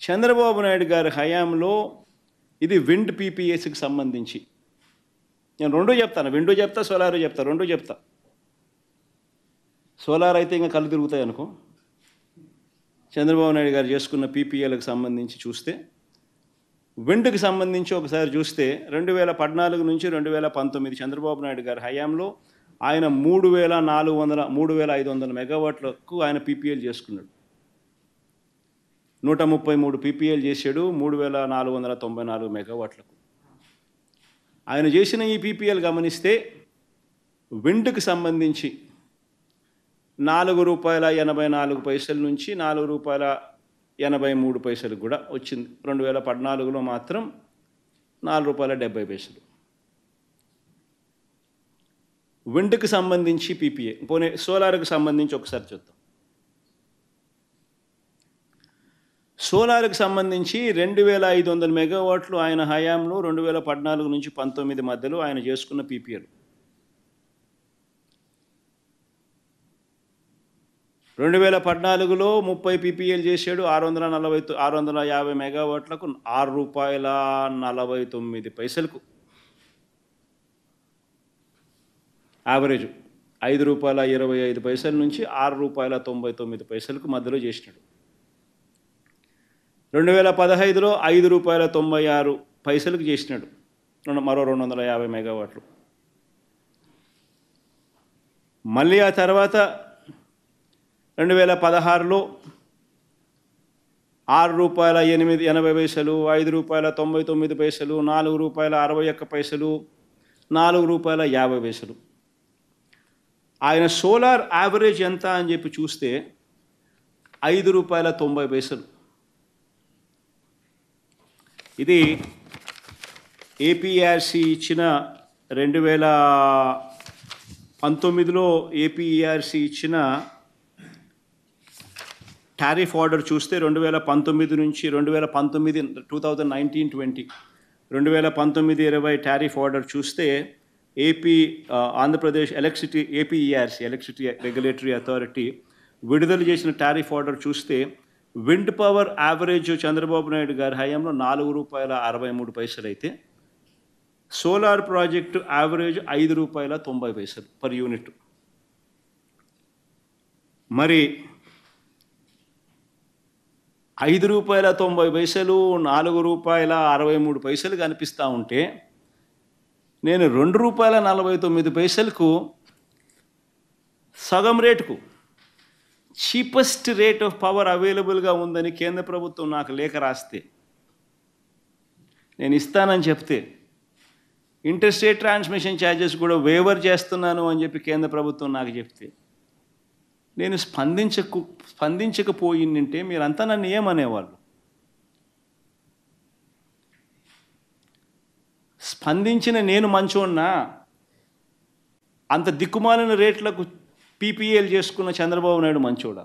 చంద్రబాబు నాయుడు గారి హయాంలో ఇది విండ్ పీపీఎస్కి సంబంధించి నేను రెండూ చెప్తాను, విండూ చెప్తా, సోలారు చెప్తా, రెండూ చెప్తా. సోలార్ అయితే ఇంకా కళ్ళు తిరుగుతాయి అనుకో. చంద్రబాబు నాయుడు గారు చేసుకున్న పీపీఎల్కి సంబంధించి చూస్తే, విండ్కి సంబంధించి ఒకసారి చూస్తే 2014 నుంచి 2019 చంద్రబాబు నాయుడు గారి హయాంలో ఆయన 3,500 మెగావాట్లకు ఆయన పీపీఎల్ చేసుకున్నాడు. 133 పీపీఎల్ చేశాడు 3,494 మెగావాట్లకు. ఆయన చేసిన ఈ పీపీఎల్ గమనిస్తే విండ్కి సంబంధించి ₹4.84 నుంచి ₹4.83 కూడా వచ్చింది. 2014లో మాత్రం ₹4.70. విండ్కి సంబంధించి పీపీఏ. పోనీ సోలార్కి సంబంధించి ఒకసారి చూద్దాం. సోలార్కి సంబంధించి 2,500 మెగావాట్లు ఆయన హయాంలో 2014 నుంచి 19 మధ్యలో ఆయన చేసుకున్న పీపీఎల్. 2014లో 30 పీపీఎల్ చేశాడు 650 మెగావాట్లకు ₹6.49 యావరేజ్. ₹5.25 నుంచి ₹6.99 మధ్యలో చేసినాడు. 2015లో ₹5.96 చేసినాడు, మరో 250 మెగావాట్లు. మళ్ళీ ఆ తర్వాత 2016లో ₹6.80, ₹5.99, ₹4.61, ₹4.50. ఆయన సోలార్ యావరేజ్ ఎంత అని చెప్పి చూస్తే ₹5.90. ఇది ఏపీఆర్సీ ఇచ్చిన 2019లో ఏపీఆర్సీ ఇచ్చిన టారిఫ్ ఆర్డర్ చూస్తే 2019 నుంచి 2019-20 2019-20 టారిఫ్ ఆర్డర్ చూస్తే Andhra Pradesh APERC electricity regulatory authority విడుదల చేసిన టారిఫ్ ఆర్డర్ చూస్తే wind power average Chandrababu Naidu గారి హయాంలో ₹4.63 అయితే solar project average ₹5.90 per unit. మరి ₹5.90, ₹4.63 కనిపిస్తూ ఉంటే నేను ₹2.49కు సగం రేటుకు చీపెస్ట్ రేట్ ఆఫ్ పవర్ అవైలబుల్గా ఉందని కేంద్ర ప్రభుత్వం నాకు లేఖ రాస్తే, నేను ఇస్తానని చెప్తే, ఇంటర్స్టేట్ ట్రాన్స్మిషన్ ఛార్జెస్ కూడా వేవర్ చేస్తున్నాను అని చెప్పి కేంద్ర ప్రభుత్వం నాకు చెప్తే, నేను స్పందించకపోయిందంటే మీరంతా నన్ను ఏమనేవాళ్ళు? స్పందించిన నేను మంచోన్నా? అంత దిక్కుమాలిన రేట్లకు పీపీఎల్ చేసుకున్న చంద్రబాబు నాయుడు మంచోడా?